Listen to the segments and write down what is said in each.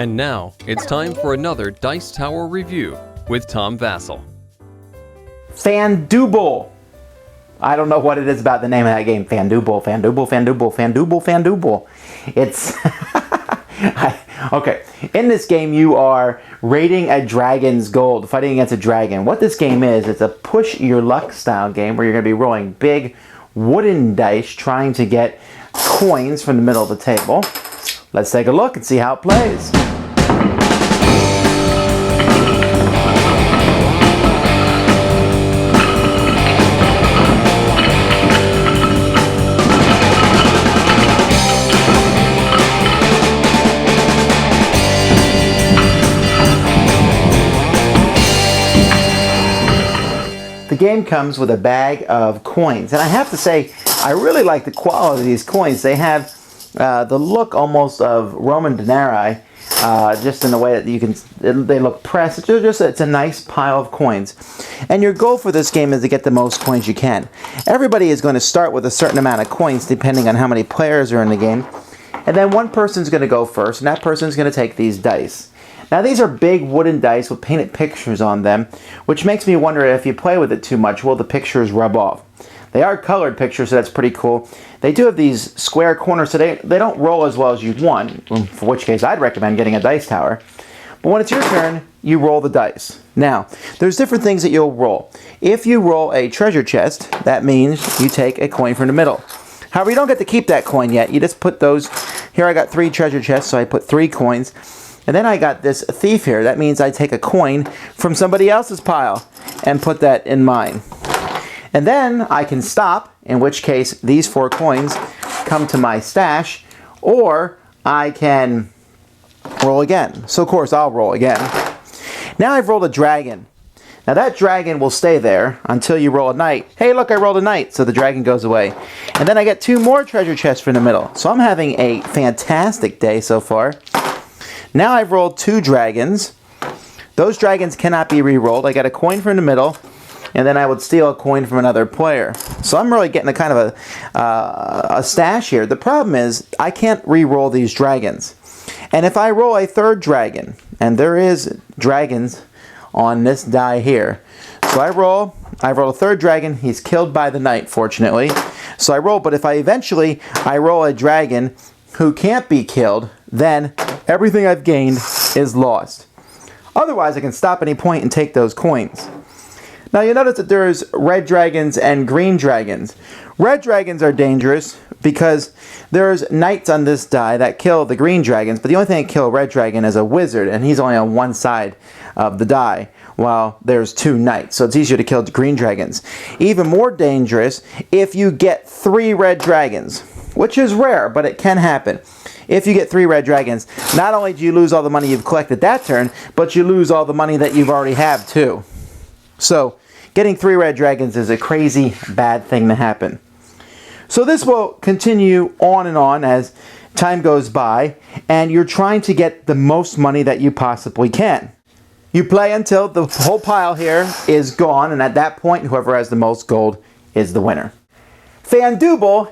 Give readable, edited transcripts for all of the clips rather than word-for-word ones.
And now, it's time for another Dice Tower review with Tom Vasel. Fandooble. I don't know what it is about the name of that game. Fandooble, Fandooble, Fandooble, Fandooble, Fandooble. It's... Okay, in this game you are raiding a dragon's gold, fighting against a dragon. What this game is, it's a push your luck style game where you're going to be rolling big wooden dice trying to get coins from the middle of the table. Let's take a look and see how it plays. The game comes with a bag of coins, and I have to say, I really like the quality of these coins. They have the look almost of Roman denarii, just in the way that you can. They look pressed. It's a nice pile of coins, and your goal for this game is to get the most coins you can. Everybody is going to start with a certain amount of coins, depending on how many players are in the game, and then one person's going to go first, and that person's going to take these dice. Now these are big wooden dice with painted pictures on them, which makes me wonder if you play with it too much, will the pictures rub off? They are colored pictures, so that's pretty cool. They do have these square corners, so they don't roll as well as you'd want, for which case I'd recommend getting a dice tower. But when it's your turn, you roll the dice. Now, there's different things that you'll roll. If you roll a treasure chest, that means you take a coin from the middle. However, you don't get to keep that coin yet. You just put those, here I got 3 treasure chests, so I put 3 coins. And then I got this thief here. That means I take a coin from somebody else's pile and put that in mine. And then I can stop, in which case these 4 coins come to my stash, or I can roll again. So of course I'll roll again. Now I've rolled a dragon. Now that dragon will stay there until you roll a knight. Hey look, I rolled a knight, so the dragon goes away. And then I get 2 more treasure chests from the middle. So I'm having a fantastic day so far. Now I've rolled 2 dragons. Those dragons cannot be re-rolled. I got a coin from the middle, and then I would steal a coin from another player. So I'm really getting a kind of a stash here. The problem is I can't re-roll these dragons. And if I roll a 3rd dragon, and there is dragons on this die here. So I roll a 3rd dragon. He's killed by the knight, fortunately. So I roll, but if I roll a dragon who can't be killed, then everything I've gained is lost. Otherwise, I can stop any point and take those coins. Now you notice that there's red dragons and green dragons. Red dragons are dangerous because there's knights on this die that kill the green dragons, but the only thing that kills a red dragon is a wizard, and he's only on one side of the die, while there's 2 knights, so it's easier to kill the green dragons. Even more dangerous if you get 3 red dragons, which is rare, but it can happen. If you get 3 red dragons, not only do you lose all the money you've collected that turn, but you lose all the money that you've already have too. So, getting 3 red dragons is a crazy bad thing to happen. So this will continue on as time goes by, and you're trying to get the most money that you possibly can. You play until the whole pile here is gone, and at that point, whoever has the most gold is the winner. Fandooble...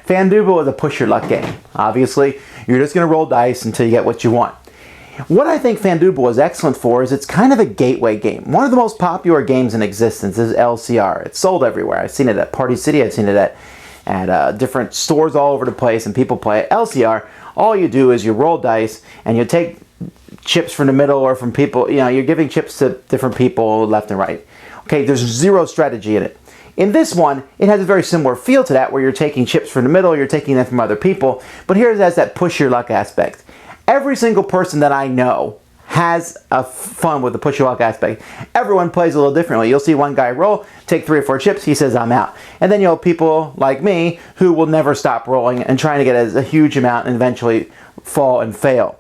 Fandooble is a push your luck game. Obviously, you're just going to roll dice until you get what you want. What I think Fandooble is excellent for is it's kind of a gateway game. One of the most popular games in existence is LCR. It's sold everywhere. I've seen it at Party City. I've seen it at different stores all over the place, and people play it. LCR, all you do is you roll dice, and you take chips from the middle or from people. You know, you're giving chips to different people left and right. Okay, there's 0 strategy in it. In this one, it has a very similar feel to that, where you're taking chips from the middle, you're taking them from other people, but here it has that push your luck aspect. Every single person that I know has fun with the push your luck aspect. Everyone plays a little differently. You'll see one guy roll, take 3 or 4 chips, he says, I'm out. And then you'll have people like me who will never stop rolling and trying to get a huge amount and eventually fall and fail.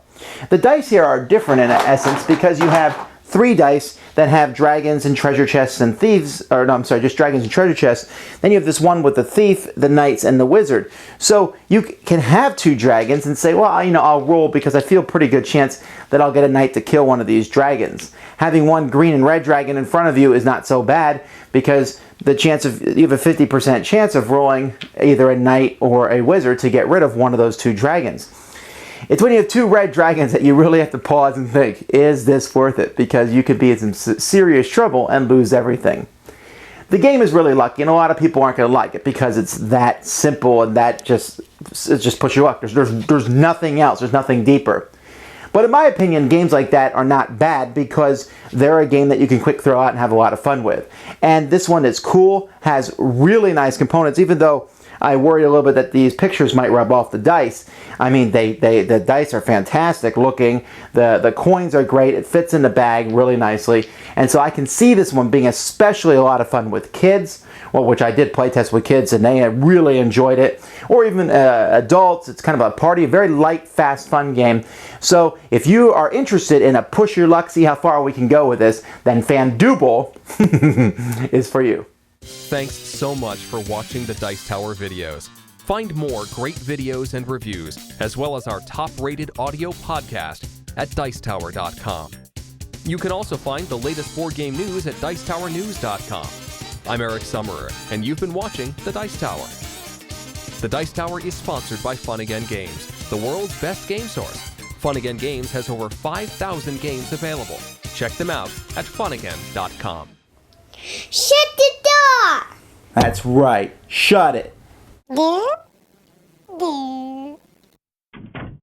The dice here are different in essence because you have 3 dice that have dragons and treasure chests and thieves, or no, I'm sorry, just dragons and treasure chests. Then you have this one with the thief, the knights, and the wizard. So you can have 2 dragons and say, well, you know, I'll roll because I feel a pretty good chance that I'll get a knight to kill one of these dragons. Having 1 green and red dragon in front of you is not so bad because the chance of, you have a 50% chance of rolling either a knight or a wizard to get rid of one of those 2 dragons. It's when you have two red dragons that you really have to pause and think, is this worth it? Because you could be in some serious trouble and lose everything. The game is really lucky, and a lot of people aren't going to like it because it's that simple and that just push your luck. There's nothing else. There's nothing deeper. But in my opinion, games like that are not bad because they're a game that you can quick throw out and have a lot of fun with. And this one is cool, has really nice components, even though I worry a little bit that these pictures might rub off the dice. I mean, the dice are fantastic looking. The coins are great. It fits in the bag really nicely. And so I can see this one being especially a lot of fun with kids, well, which I did play test with kids and they really enjoyed it. Or even adults. It's kind of a party, a very light, fast, fun game. So if you are interested in a push your luck, see how far we can go with this, then Fandooble is for you. Thanks so much for watching the Dice Tower videos. Find more great videos and reviews, as well as our top-rated audio podcast at Dicetower.com. You can also find the latest board game news at Dicetowernews.com. I'm Eric Summerer, and you've been watching The Dice Tower. The Dice Tower is sponsored by Fun Again Games, the world's best game source. Fun Again Games has over 5,000 games available. Check them out at funagain.com. Shut the door! That's right. Shut it. There. There.